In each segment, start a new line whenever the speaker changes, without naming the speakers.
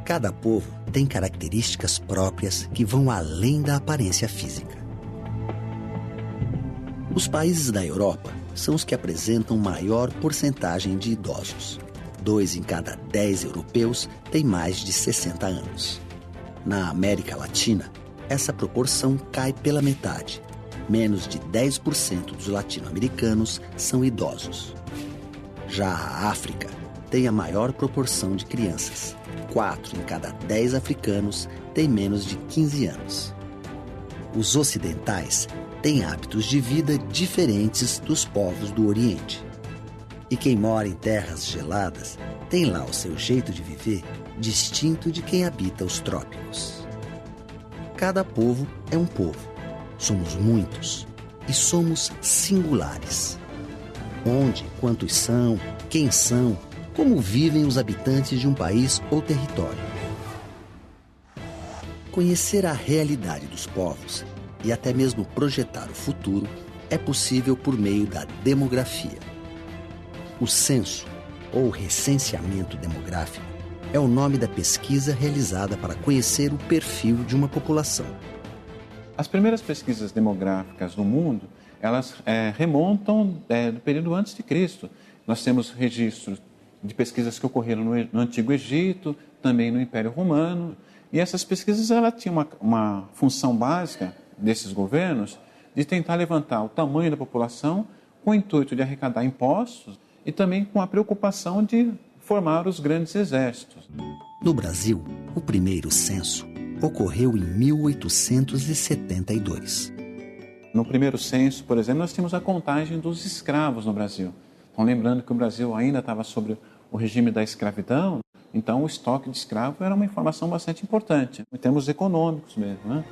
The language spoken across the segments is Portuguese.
Cada povo tem características próprias que vão além da aparência física. Os países da Europa são os que apresentam maior porcentagem de idosos. 2 em cada 10 europeus têm mais de 60 anos. Na América Latina, essa proporção cai pela metade. Menos de 10% dos latino-americanos são idosos. Já a África tem a maior proporção de crianças. 4 em cada 10 africanos têm menos de 15 anos. Os ocidentais têm hábitos de vida diferentes dos povos do Oriente. E quem mora em terras geladas tem lá o seu jeito de viver distinto de quem habita os trópicos. Cada povo é um povo. Somos muitos e somos singulares. Onde, quantos são, quem são, como vivem os habitantes de um país ou território. Conhecer a realidade dos povos e até mesmo projetar o futuro é possível por meio da demografia. O censo, ou recenseamento demográfico, é o nome da pesquisa realizada para conhecer o perfil de uma população.
As primeiras pesquisas demográficas no mundo, elas remontam do período antes de Cristo. Nós temos registros de pesquisas que ocorreram no Antigo Egito, também no Império Romano. E essas pesquisas elas tinham uma função básica desses governos de tentar levantar o tamanho da população com o intuito de arrecadar impostos e também com a preocupação de formar os grandes exércitos.
No Brasil, o primeiro censo ocorreu em 1872.
No primeiro censo, por exemplo, nós tínhamos a contagem dos escravos no Brasil. Então, lembrando que o Brasil ainda estava sob o regime da escravidão, então o estoque de escravo era uma informação bastante importante, em termos econômicos mesmo, né?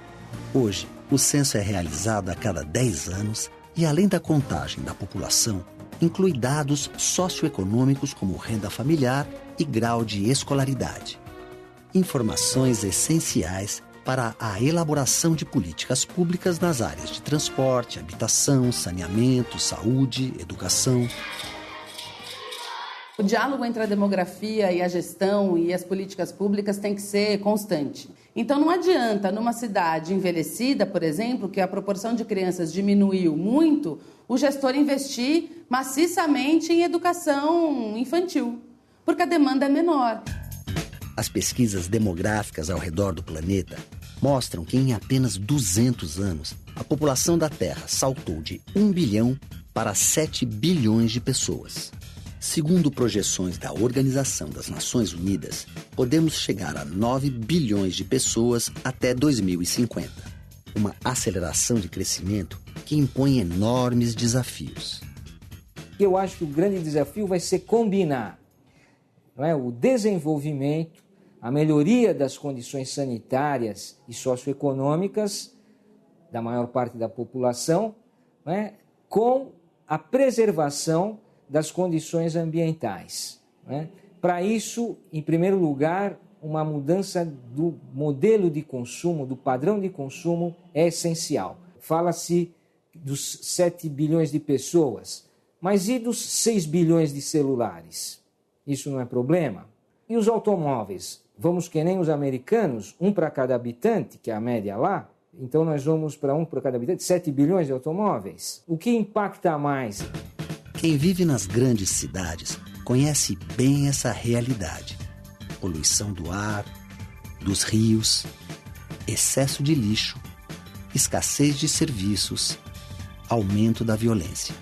Hoje, o censo é realizado a cada 10 anos e, além da contagem da população, inclui dados socioeconômicos como renda familiar e grau de escolaridade. Informações essenciais para a elaboração de políticas públicas nas áreas de transporte, habitação, saneamento, saúde, educação.
O diálogo entre a demografia e a gestão e as políticas públicas tem que ser constante. Então não adianta, numa cidade envelhecida, por exemplo, que a proporção de crianças diminuiu muito, o gestor investir maciçamente em educação infantil, porque a demanda é menor.
As pesquisas demográficas ao redor do planeta mostram que em apenas 200 anos, a população da Terra saltou de 1 bilhão para 7 bilhões de pessoas. Segundo projeções da Organização das Nações Unidas, podemos chegar a 9 bilhões de pessoas até 2050. Uma aceleração de crescimento que impõe enormes desafios.
Eu acho que o grande desafio vai ser combinar, o desenvolvimento, a melhoria das condições sanitárias e socioeconômicas da maior parte da população, com a preservação das condições ambientais. Para isso, em primeiro lugar, uma mudança do modelo de consumo, do padrão de consumo é essencial. Fala-se dos 7 bilhões de pessoas, mas e dos 6 bilhões de celulares? Isso não é problema? E os automóveis? Vamos que nem os americanos, 1 para cada habitante, que é a média lá, então nós vamos para 1 para cada habitante, 7 bilhões de automóveis. O que impacta mais?
Quem vive nas grandes cidades conhece bem essa realidade. Poluição do ar, dos rios, excesso de lixo, escassez de serviços, aumento da violência.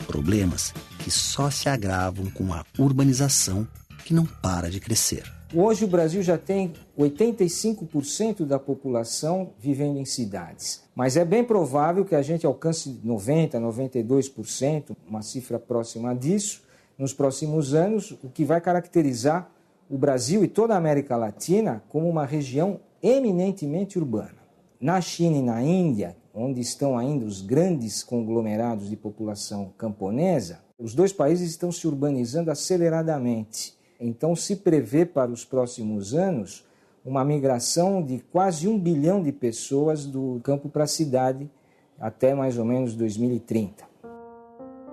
Problemas que só se agravam com a urbanização que não para de crescer.
Hoje o Brasil já tem 85% da população vivendo em cidades. Mas é bem provável que a gente alcance 90%, 92%, uma cifra próxima disso, nos próximos anos, o que vai caracterizar o Brasil e toda a América Latina como uma região eminentemente urbana. Na China e na Índia, onde estão ainda os grandes conglomerados de população camponesa, os dois países estão se urbanizando aceleradamente. Então se prevê para os próximos anos uma migração de quase 1 bilhão de pessoas do campo para a cidade até mais ou menos 2030.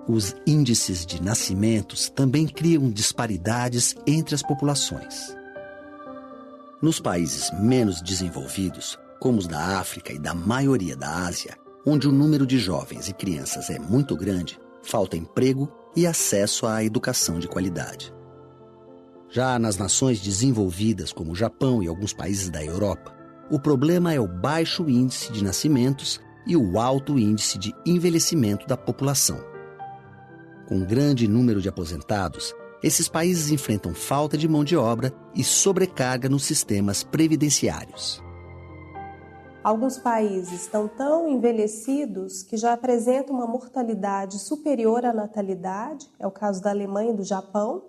Os índices de nascimentos também criam disparidades entre as populações. Nos países menos desenvolvidos, como os da África e da maioria da Ásia, onde o número de jovens e crianças é muito grande, falta emprego e acesso à educação de qualidade. Já nas nações desenvolvidas, como o Japão e alguns países da Europa, o problema é o baixo índice de nascimentos e o alto índice de envelhecimento da população. Com um grande número de aposentados, esses países enfrentam falta de mão de obra e sobrecarga nos sistemas previdenciários.
Alguns países estão tão envelhecidos que já apresentam uma mortalidade superior à natalidade, é o caso da Alemanha e do Japão.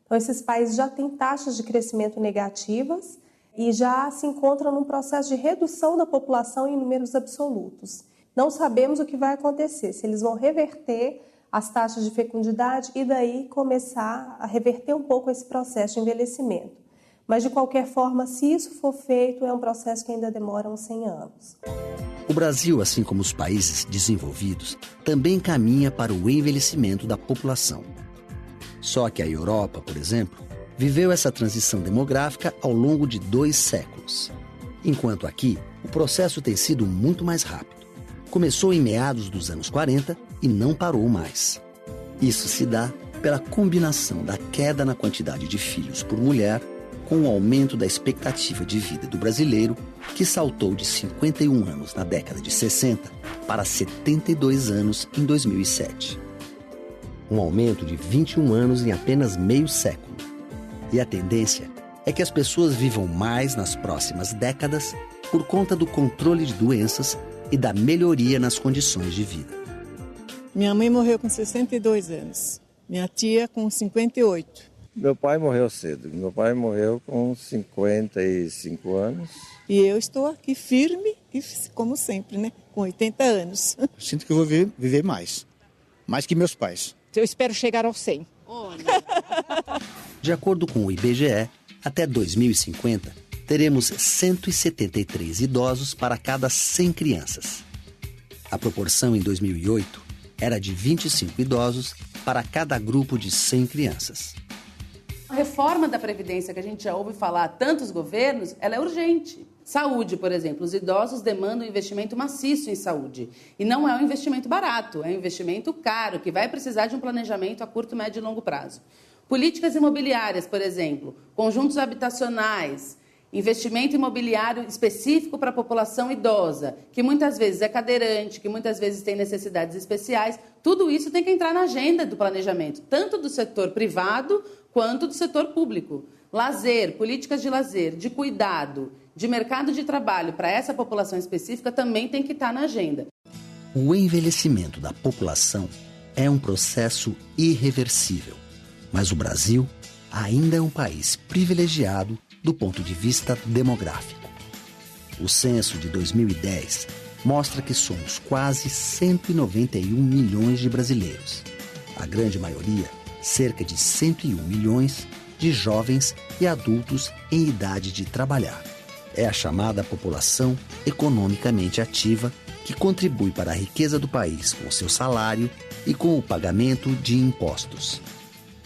Então, esses países já têm taxas de crescimento negativas e já se encontram num processo de redução da população em números absolutos. Não sabemos o que vai acontecer, se eles vão reverter as taxas de fecundidade e daí começar a reverter um pouco esse processo de envelhecimento. Mas, de qualquer forma, se isso for feito, é um processo que ainda demora uns 100 anos.
O Brasil, assim como os países desenvolvidos, também caminha para o envelhecimento da população. Só que a Europa, por exemplo, viveu essa transição demográfica ao longo de 2 séculos. Enquanto aqui, o processo tem sido muito mais rápido. Começou em meados dos anos 40 e não parou mais. Isso se dá pela combinação da queda na quantidade de filhos por mulher com o aumento da expectativa de vida do brasileiro, que saltou de 51 anos na década de 60 para 72 anos em 2007. Um aumento de 21 anos em apenas meio século. E a tendência é que as pessoas vivam mais nas próximas décadas por conta do controle de doenças e da melhoria nas condições de vida.
Minha mãe morreu com 62 anos, minha tia com 58.
Meu pai morreu cedo. Meu pai morreu com 55 anos.
E eu estou aqui firme, e como sempre, né? Com 80 anos.
Sinto que eu vou viver mais que meus pais.
Eu espero chegar aos 100.
De acordo com o IBGE, até 2050, teremos 173 idosos para cada 100 crianças. A proporção em 2008 era de 25 idosos para cada grupo de 100 crianças.
A reforma da Previdência que a gente já ouve falar há tantos governos, ela é urgente. Saúde, por exemplo, os idosos demandam um investimento maciço em saúde. E não é um investimento barato, é um investimento caro, que vai precisar de um planejamento a curto, médio e longo prazo. Políticas imobiliárias, por exemplo, conjuntos habitacionais, investimento imobiliário específico para a população idosa, que muitas vezes é cadeirante, que muitas vezes tem necessidades especiais, tudo isso tem que entrar na agenda do planejamento, tanto do setor privado quanto do setor público. Lazer, políticas de lazer, de cuidado, de mercado de trabalho para essa população específica também tem que estar na agenda.
O envelhecimento da população é um processo irreversível, mas o Brasil ainda é um país privilegiado do ponto de vista demográfico. O censo de 2010 mostra que somos quase 191 milhões de brasileiros. A grande maioria, cerca de 101 milhões, de jovens e adultos em idade de trabalhar. É a chamada população economicamente ativa que contribui para a riqueza do país com o seu salário e com o pagamento de impostos.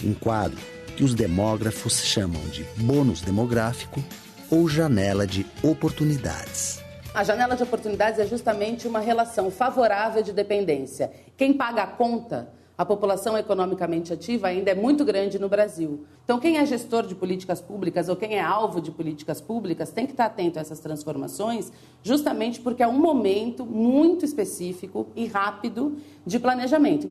Um quadro que os demógrafos chamam de bônus demográfico ou janela de oportunidades.
A janela de oportunidades é justamente uma relação favorável de dependência. Quem paga a conta, a população economicamente ativa, ainda é muito grande no Brasil. Então, quem é gestor de políticas públicas ou quem é alvo de políticas públicas tem que estar atento a essas transformações, justamente porque é um momento muito específico e rápido de planejamento.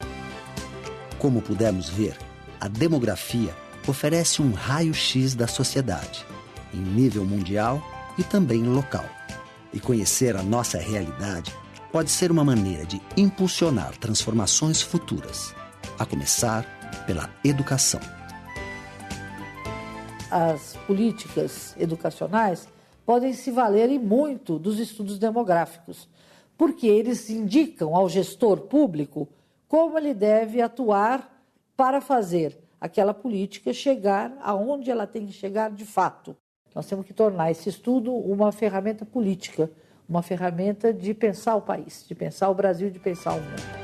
Como pudemos ver, a demografia oferece um raio-x da sociedade, em nível mundial e também local. E conhecer a nossa realidade pode ser uma maneira de impulsionar transformações futuras, a começar pela educação.
As políticas educacionais podem se valer e muito dos estudos demográficos, porque eles indicam ao gestor público como ele deve atuar para fazer aquela política chegar aonde ela tem que chegar de fato. Nós temos que tornar esse estudo uma ferramenta política, uma ferramenta de pensar o país, de pensar o Brasil, de pensar o mundo.